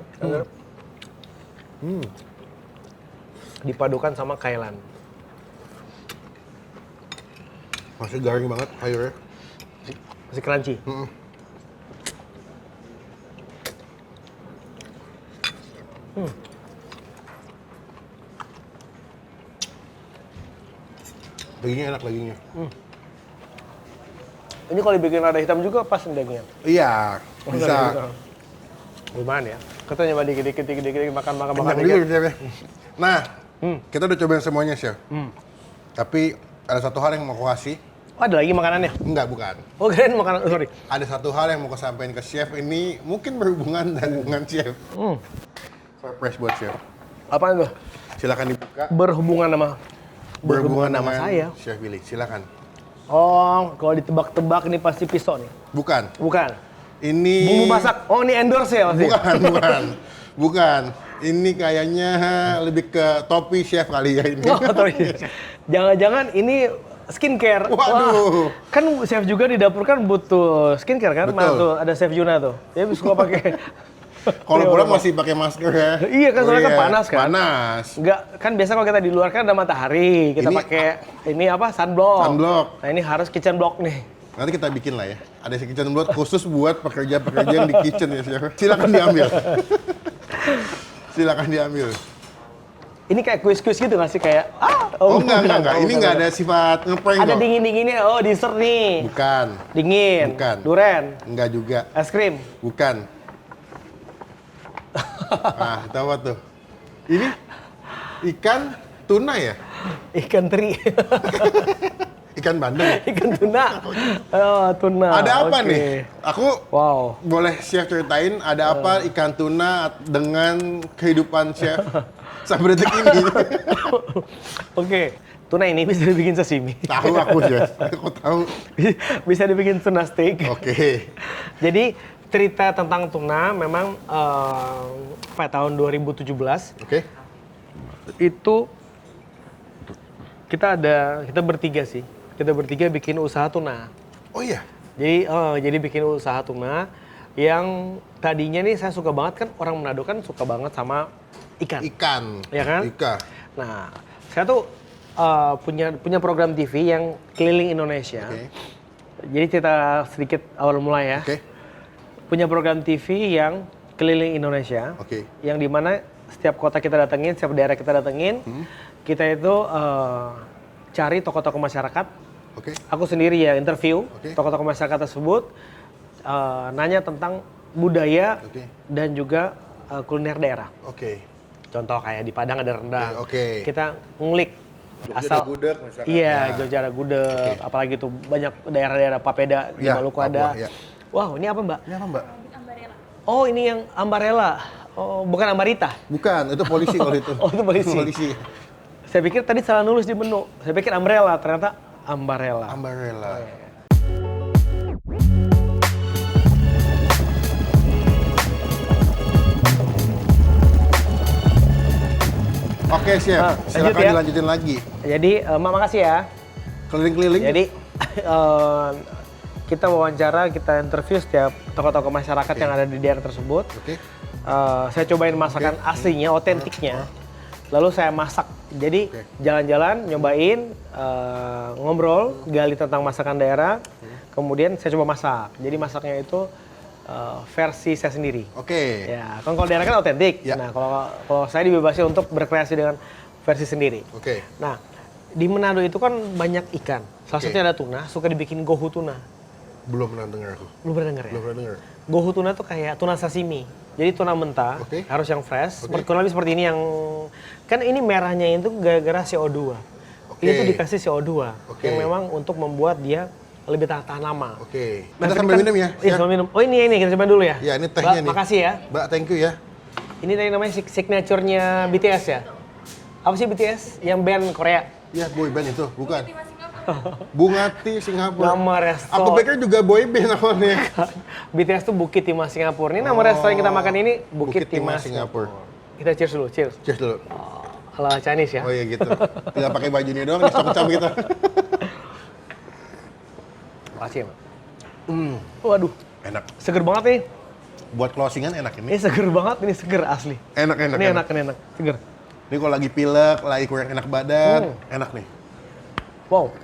Dipadukan sama kailan. Masih garing banget sayurnya. Masih crunchy. Dagingnya enak dagingnya. Ini kalau dibikin lada hitam juga pas dagingnya. Iya, bisa. Lumayan ya. Kita nyoba dikit-dikit makan dikit. Chef. Nah, kita udah cobain semuanya, Chef. Tapi ada satu hal yang mau aku kasih. Oh, ada lagi makanannya? Enggak, bukan. Oh, keren makanan. Sorry. Ada satu hal yang mau aku sampaikan ke Chef. Ini mungkin berhubungan dengan Chef. Surprise buat Chef. Apaan tuh? Silakan dibuka. Berhubungan sama saya. Chef Willy, silakan. Oh, kalau ditebak-tebak ini pasti pisau nih. Bukan. Ini bumbu masak. Oh, ini endorse ya pasti. Bukan. Ini kayaknya lebih ke topi chef kali ya ini. Oh, jangan-jangan ini skincare. Waduh. Wah, kan chef juga di dapur kan butuh skincare kan? Betul. Tuh, ada chef Juna tuh. Dia suka pakai. Kalau pulang masih pakai masker ya? Iya kan, soalnya kan panas kan? Panas. Enggak, kan biasa kalau kita di luar kan ada matahari. Kita pakai ini apa? Sunblock. Nah, ini harus kitchen block nih. Nanti kita bikin lah ya. Ada kitchen block khusus buat pekerja-pekerja yang di kitchen ya, chef. Silakan diambil. Silakan diambil. Ini kayak kuis-kuis gitu nggak sih? Kayak, enggak. Ini nggak ada sifat ngeprank kok. Ada dingin-dinginnya, oh dessert nih. Bukan. Dingin. Bukan. Duren. Enggak juga. Es krim. Bukan. Nah, tahu apa tuh? Ini ikan tuna ya? Ikan teri. Ikan bandeng. Ikan tuna. Oh, tuna. Ada apa nih? Aku boleh chef ceritain ada apa ikan tuna dengan kehidupan chef sampai detik ini? Oke. Tuna ini bisa dibikin sashimi. Tahu aku, chef. Aku tahu. Bisa dibikin tuna steak. Oke. Jadi cerita tentang tuna memang tahun 2017. Oke. Itu kita bertiga sih. Kita bertiga bikin usaha tuna. Oh iya. Jadi bikin usaha tuna yang tadinya nih saya suka banget kan, orang Manado kan suka banget sama ikan. Ikan. Ya kan? Ikan. Nah, saya tuh punya program TV yang keliling Indonesia. Okay. Jadi cerita sedikit awal mulai ya. Oke. Punya program TV yang keliling Indonesia. Oke. Yang dimana setiap kota kita datengin, setiap daerah kita datengin, kita itu cari tokoh-tokoh masyarakat. Oke. Aku sendiri ya interview tokoh-tokoh masyarakat tersebut, nanya tentang budaya dan juga kuliner daerah. Oke. Contoh kayak di Padang ada rendang. Oke. Kita ngulik asal gudeg misalkan. Iya, Jogja ada gudeg, apalagi tuh banyak daerah-daerah Papeda di Maluku ada. Wow, ini apa Mbak? Ini apa Mbak? Ambarella. Oh, ini yang Ambarella. Oh, bukan Ambarita? Bukan, itu polisi kalau itu. Oh, itu polisi. Saya pikir tadi salah nulis di menu. Saya pikir Umbrella, ternyata Ambarella. Ambarella. Oke, chef. Silakan dilanjutin lagi. Jadi, makasih ya. Keliling-keliling. Jadi, kita wawancara, kita interview setiap tokoh-tokoh masyarakat yang ada di daerah tersebut. Saya cobain masakan aslinya, otentiknya. Lalu saya masak. Jadi jalan-jalan, nyobain, ngobrol, gali tentang masakan daerah. Kemudian saya coba masak. Jadi masaknya itu versi saya sendiri. Ya, kan kalau daerah kan otentik. Nah, kalau saya dibebasi untuk berkreasi dengan versi sendiri. Nah, di Manado itu kan banyak ikan. Salah satunya ada tuna, suka dibikin gohu tuna. Belum pernah dengar aku. Belum pernah dengar ya? Belum pernah dengar. Gohu tuna tuh kayak tuna sashimi. Jadi tuna mentah, harus yang fresh. Kurang lebih seperti ini yang, kan ini merahnya itu gara-gara CO2. Ini tuh dikasih CO2 yang memang untuk membuat dia lebih tahan lama. Kita sambil minum ya? Iya, sambil minum. Oh ini kita coba dulu ya? Ya, ini tehnya nih. Makasih ya. Mbak, thank you ya. Ini tadi namanya signature-nya BTS ya? Apa sih BTS? Yang band Korea? Iya, boy band itu, bukan? Bugatti Singapura. Nama resto. Aku pikir juga boy band awalnya. BTS tuh Bukit Timah Singapura. Ini nama resto yang kita makan ini Bukit Timah Singapura. Kita cheers dulu, cheers. Cheers dulu. Ala Chinese ya? Oh iya gitu. Tinggal pakai bajunya doang, dicam-cam gitu. Makasih ya, Mbak. Waduh. Enak. Seger banget nih. Buat closingan enak ini. Ini seger banget, ini seger asli. Enak. Ini enak, seger. Ini kalau lagi pilek, lagi kurang enak badan, enak nih. Wow.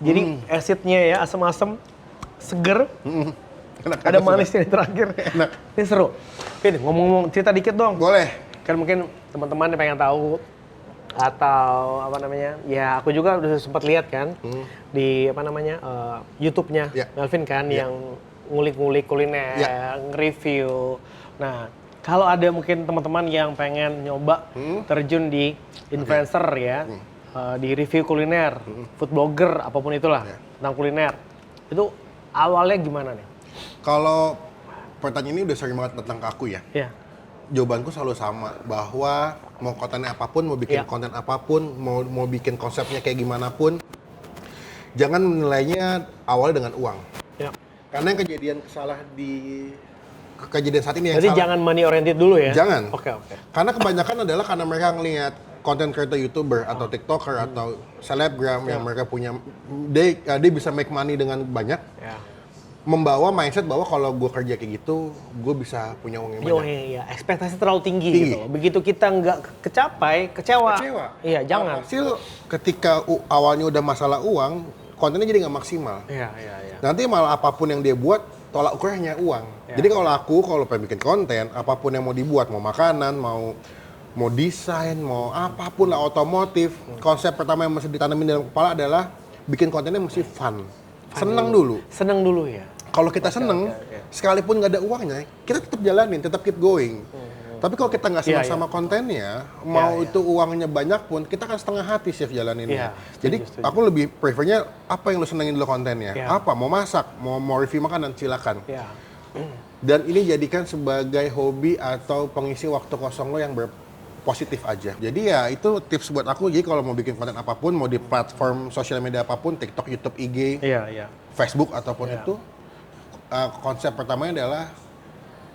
Jadi acidnya ya, asam-asam, seger. Enak, ada manisnya di terakhir. Enak. Ini seru. Vin, ngomong-ngomong cerita dikit dong. Boleh. Kan mungkin teman-teman yang pengen tahu atau apa namanya, ya aku juga udah sempat lihat kan di apa namanya YouTube-nya Melvin kan yang ngulik-ngulik kuliner, nge-review. Nah, kalau ada mungkin teman-teman yang pengen nyoba terjun di influencer ya, di review kuliner, food blogger apapun itulah tentang kuliner, itu awalnya gimana nih? Kalau pertanyaan ini udah sering banget datang ke aku ya. Jawabanku selalu sama, bahwa mau kontennya apapun, mau bikin konten apapun, mau bikin konsepnya kayak gimana pun, jangan menilainya awal dengan uang. Karena yang kejadian saat ini yang jadi salah. Jangan money oriented dulu ya? Jangan. Oke. Karena kebanyakan adalah karena mereka ngelihat konten creator YouTuber atau TikToker atau selebgram yang mereka punya, dia bisa make money dengan banyak. Membawa mindset bahwa kalau gue kerja kayak gitu, gue bisa punya uang yang banyak. Iya, ekspektasi terlalu tinggi. Gitu. Begitu kita nggak kecapai, kecewa. Iya, jangan. Hasil ketika awalnya udah masalah uang, kontennya jadi nggak maksimal. Iya. Nanti malah apapun yang dia buat, tolak ukurnya uang. Jadi kalau pengen bikin konten, apapun yang mau dibuat, mau makanan, mau desain, mau apapun lah, otomotif, konsep pertama yang mesti ditanamin dalam kepala adalah bikin kontennya mesti fun. Seneng dulu ya. Kalau kita seneng, sekalipun nggak ada uangnya, kita tetap jalanin, tetap keep going. Tapi kalau kita nggak senang sama kontennya, itu uangnya banyak pun, kita kan setengah hati chef jalaninnya. Jadi aku lebih prefernya apa yang lo senengin dulu kontennya. Apa? Mau masak, mau review makanan, silakan. Dan ini jadikan sebagai hobi atau pengisi waktu kosong lo yang positif aja. Jadi ya itu tips buat aku. Jadi kalau mau bikin konten apapun, mau di platform sosial media apapun, TikTok, YouTube, IG, Facebook ataupun itu, konsep pertamanya adalah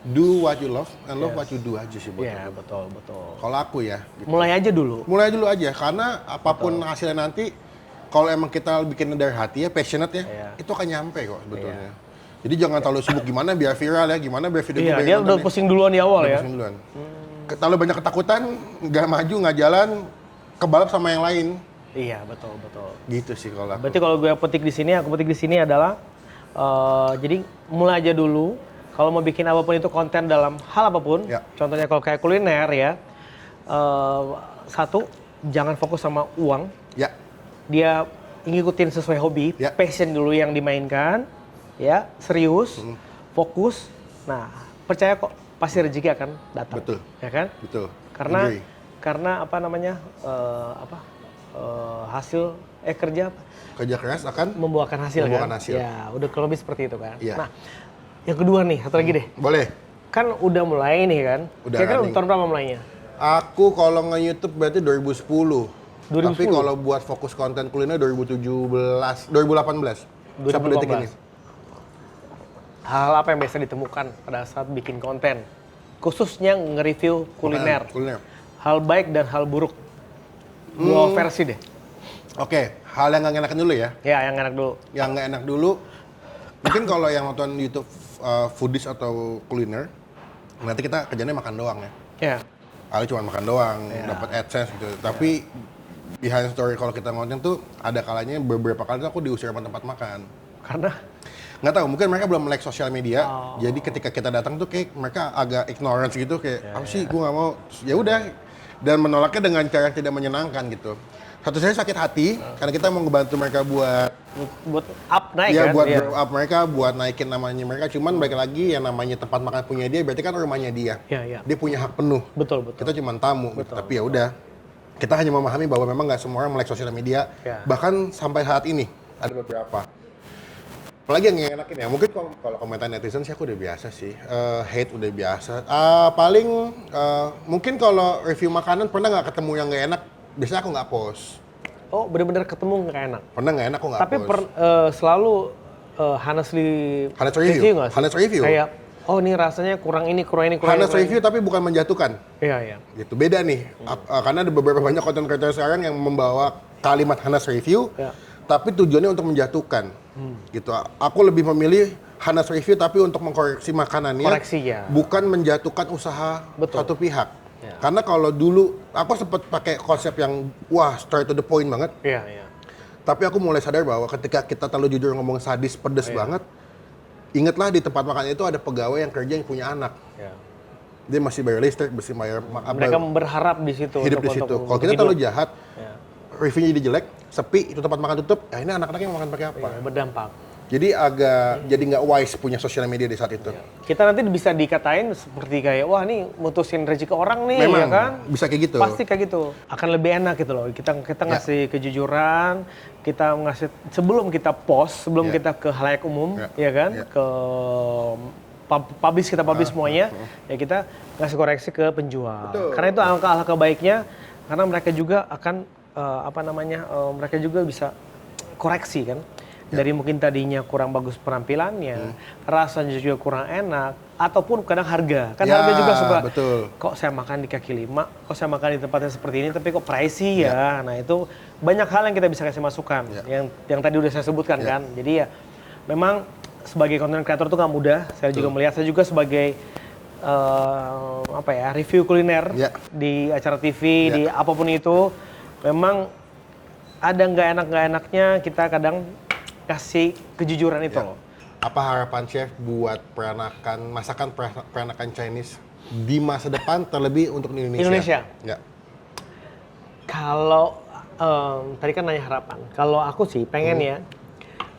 do what you love and love what you do aja sih buat aku. Betul. Kalau aku ya. Gitu. Mulai dulu aja karena apapun hasilnya nanti, kalau emang kita bikin dari hati ya, passionate ya, itu akan nyampe kok sebetulnya. Jadi jangan terlalu sibuk gimana biar viral ya, gimana biar video gue dia udah pusing duluan di awal ya. Pusing duluan. Terlalu banyak ketakutan, nggak maju, nggak jalan, kebalap sama yang lain. Iya, betul. Gitu sih kalau aku. Berarti kalau gue petik di sini adalah jadi mulai aja dulu. Kalau mau bikin apapun itu konten dalam hal apapun, contohnya kalau kayak kuliner ya, satu jangan fokus sama uang. Dia ngikutin sesuai hobi, passion dulu yang dimainkan, ya serius, fokus. Nah percaya kok pasti rezeki akan datang. Betul. Ya kan? Betul. Karena apa namanya hasil kerja keras akan membuahkan hasil. Ya udah kalau lebih seperti itu kan. Nah yang kedua nih, satu lagi deh. Boleh. Kan udah mulai nih kan. Kira-kira tahun berapa mulainya? Aku kalau nge-YouTube berarti 2010. Tapi kalau buat fokus konten kuliner 2018. Sampai detik ini. Hal apa yang biasa ditemukan pada saat bikin konten? Khususnya nge-review kuliner. Hal baik dan hal buruk. Dua versi deh. Oke, hal yang nggak enakan dulu ya? Ya, yang enak dulu. Yang nggak enak dulu, mungkin kalau yang nonton YouTube foodies atau kuliner, nanti kita kerjanya makan doang ya. Aku cuma makan doang, dapat AdSense gitu. Tapi behind story kalau kita ngonten tuh ada kalanya beberapa kali tuh aku diusir sama tempat makan. Karena? Nggak tahu, mungkin mereka belum melek sosial media. Jadi ketika kita datang tuh kayak mereka agak ignorance gitu, kayak apa sih, gue nggak mau. Ya udah, dan menolaknya dengan cara yang tidak menyenangkan gitu. Satu saya sakit hati karena kita mau ngebantu mereka buat up naik ya, kan? Buat up mereka, buat naikin namanya mereka. Cuman balik lagi yang namanya tempat makan punya dia, berarti kan rumahnya dia. Dia punya hak penuh. Betul. Kita cuma tamu. Gitu. Tapi ya udah, kita hanya memahami bahwa memang nggak semua orang melek sosial media. Bahkan sampai saat ini ada beberapa. Apalagi yang nggak enakin ya. Mungkin kalau komentar netizen sih aku udah biasa sih. Hate udah biasa. Paling mungkin kalau review makanan pernah nggak ketemu yang nggak enak? Biasanya aku nggak post. Oh, bener-bener ketemu nggak enak? Pernah nggak enak, aku nggak post. Tapi selalu honestly review nggak sih? Honest review. Kayak, oh ini rasanya kurang ini. Honest review tapi bukan menjatuhkan. Iya. Gitu, beda nih. Karena ada beberapa banyak konten kreator sekarang yang membawa kalimat honest review, tapi tujuannya untuk menjatuhkan. Gitu. Aku lebih memilih Hanas review tapi untuk mengkoreksi makanannya. Koreksi ya. Bukan menjatuhkan usaha satu pihak. Ya. Karena kalau dulu aku sempat pakai konsep yang wah straight to the point banget. Iya, iya. Tapi aku mulai sadar bahwa ketika kita terlalu jujur ngomong sadis, pedes banget, ingatlah di tempat makan itu ada pegawai yang kerja yang punya anak. Ya. Dia masih bayar listrik, masih bayar. Mereka berharap di situ. Hidup di situ. Kalau kita terlalu jahat, reviewnya jadi jelek, sepi, itu tempat makan tutup, ya ini anak-anaknya makan pakai apa? Ya, berdampak. Jadi jadi nggak wise punya sosial media di saat itu. Ya. Kita nanti bisa dikatain seperti kayak, wah nih mutusin rezeki orang nih. Memang, ya kan? Bisa kayak gitu. Pasti kayak gitu. Akan lebih enak gitu loh. Kita ngasih kejujuran, kita ngasih sebelum kita post, sebelum kita ke halayak umum, ya kan? Ke publish semuanya, ya kita ngasih koreksi ke penjual. Betul. Karena itu alangkah baiknya, karena mereka juga akan mereka juga bisa koreksi kan. Dari mungkin tadinya kurang bagus penampilannya, rasanya juga kurang enak, ataupun kadang harga. Kan harga juga suka, kok saya makan di kaki lima, kok saya makan di tempatnya seperti ini, tapi kok pricey ya. Nah itu banyak hal yang kita bisa kasih masukan, yang tadi udah saya sebutkan kan. Jadi ya memang sebagai content creator itu nggak mudah. Saya juga melihat, saya juga sebagai review kuliner di acara TV, di apapun itu, memang ada nggak enaknya kita kadang kasih kejujuran itu loh. Apa harapan chef buat masakan peranakan Chinese di masa depan terlebih untuk di Indonesia? Ya. Kalau tadi kan nanya harapan. Kalau aku sih pengen ya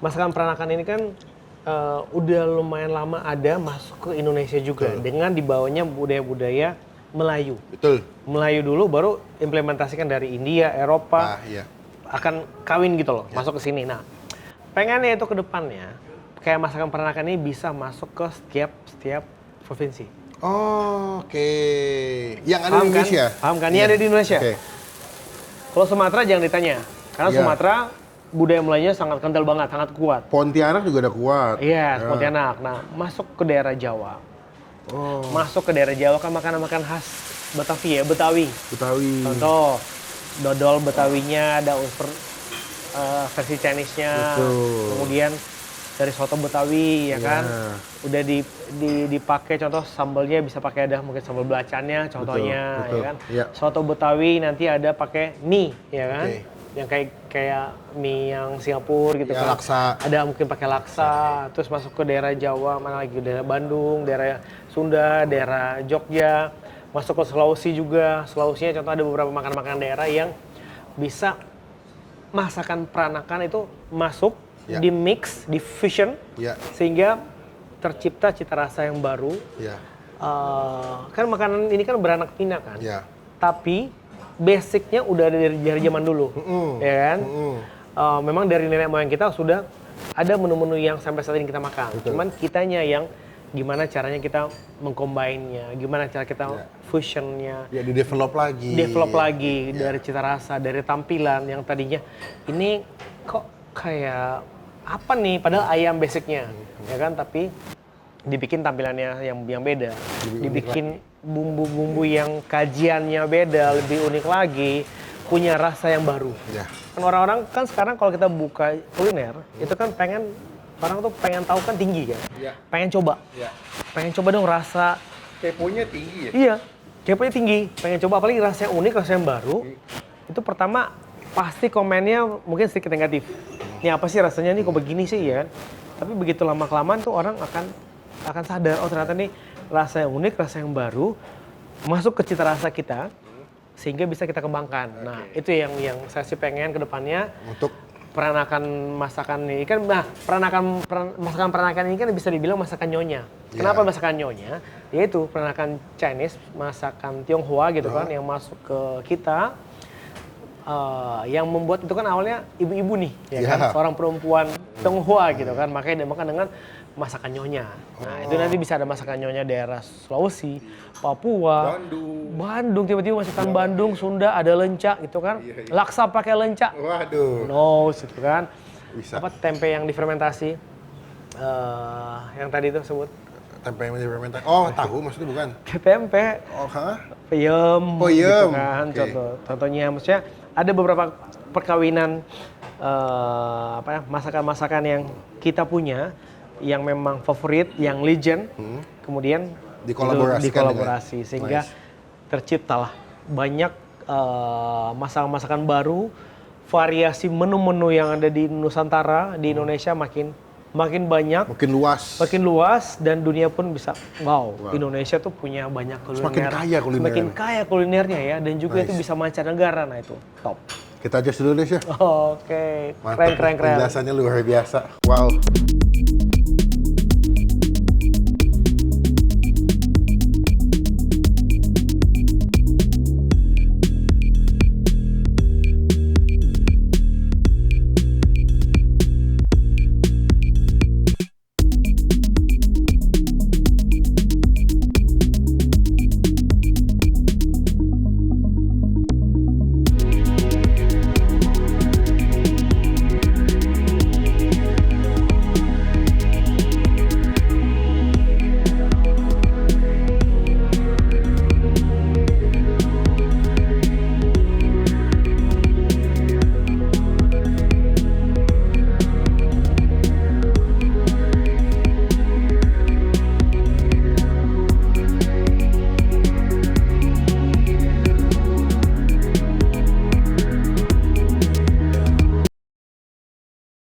masakan peranakan ini kan udah lumayan lama ada masuk ke Indonesia juga dengan dibawanya budaya-budaya Melayu. Betul. Melayu dulu baru implementasikan dari India, Eropa. Akan kawin gitu loh, masuk ke sini. Nah, pengennya itu ke depannya kayak masakan peranakan ini bisa masuk ke setiap provinsi. Oh, oke. Yang ada di Indonesia? Paham kan? Ini ada di Indonesia. Kalau Sumatera jangan ditanya. Karena Sumatera budaya Melayunya sangat kental banget, sangat kuat. Pontianak juga udah kuat. Iya, Pontianak. Nah, masuk ke daerah Jawa. Masuk ke daerah Jawa kan makanan-makanan khas Betawi ya, Betawi. Contoh, dodol Betawinya ada unsur versi Chinese-nya. Kemudian dari soto Betawi ya kan. Udah dipakai contoh sambalnya bisa pakai ada mungkin sambal belacannya contohnya ya kan. Soto Betawi nanti ada pakai mie ya kan. Yang kayak mie yang Singapura gitu kan. Laksa. Ada mungkin pakai laksa, terus masuk ke daerah Jawa, mana lagi daerah Bandung, daerah Sunda, daerah Jogja, masuk ke Sulawesi juga. Sulawesinya contoh ada beberapa makanan-makanan daerah yang bisa masakan peranakan itu masuk di mix, di fusion, sehingga tercipta cita rasa yang baru. Kan makanan ini kan beranak pinak kan, tapi basicnya udah ada dari zaman dulu, ya kan? Memang dari nenek moyang kita sudah ada menu-menu yang sampai saat ini kita makan. Cuman kitanya yang gimana caranya kita mengcombine-nya, gimana cara kita fusion-nya. Ya, di-develop lagi. Develop lagi dari cita rasa, dari tampilan yang tadinya ini kok kayak apa nih, padahal ayam basicnya, ya kan? Tapi dibikin tampilannya yang beda, dibikin bumbu-bumbu yang kajiannya beda, lebih unik lagi, punya rasa yang baru. Kan orang-orang kan sekarang kalau kita buka kuliner, itu kan orang tuh pengen tahu kan tinggi kan, pengen coba, pengen coba dong rasa. Keponya tinggi ya? Iya, keponya tinggi, pengen coba apalagi rasa yang unik, rasa yang baru. Itu pertama pasti komennya mungkin sedikit negatif. Ini apa sih rasanya nih kok begini sih ya? Tapi begitu lama-kelamaan tuh orang akan sadar, oh ternyata nih rasa yang unik, rasa yang baru masuk ke cita rasa kita sehingga bisa kita kembangkan. Nah, itu yang saya sih pengen ke depannya untuk peranakan masakan ini kan, masakan peranakan ini kan bisa dibilang masakan nyonya. Kenapa masakan nyonya? Yaitu peranakan Chinese, masakan Tionghoa gitu kan, yang masuk ke kita, yang membuat itu kan awalnya ibu-ibu nih, ya kan, seorang perempuan Tionghoa gitu kan, makanya dia makan dengan masakan nyonya. Nah, itu nanti bisa ada masakan nyonya daerah Sulawesi, Papua, Bandung, tiba-tiba masakan Bandung, Sunda ada lencak gitu kan. Laksa pakai lencak. Waduh. Gitu kan. Bisa. Apa tempe yang difermentasi? Yang tadi itu sebut tempe yang difermentasi. Oh, tahu maksudnya bukan? Tempe. Peyem. Gitu kan. Contohnya maksudnya ada beberapa perkawinan masakan-masakan yang kita punya yang memang favorit, yang legend, kemudian dikolaborasi sehingga terciptalah banyak masakan-masakan baru, variasi menu-menu yang ada di Nusantara, di Indonesia makin banyak, makin luas, dan dunia pun bisa wow. Indonesia tuh punya banyak kuliner, semakin kaya kulinernya ya, dan juga itu bisa mancanegara. Nah itu top. Kita aja dulu deh, Chef. Oke, keren. Penjelasannya luar biasa. Wow.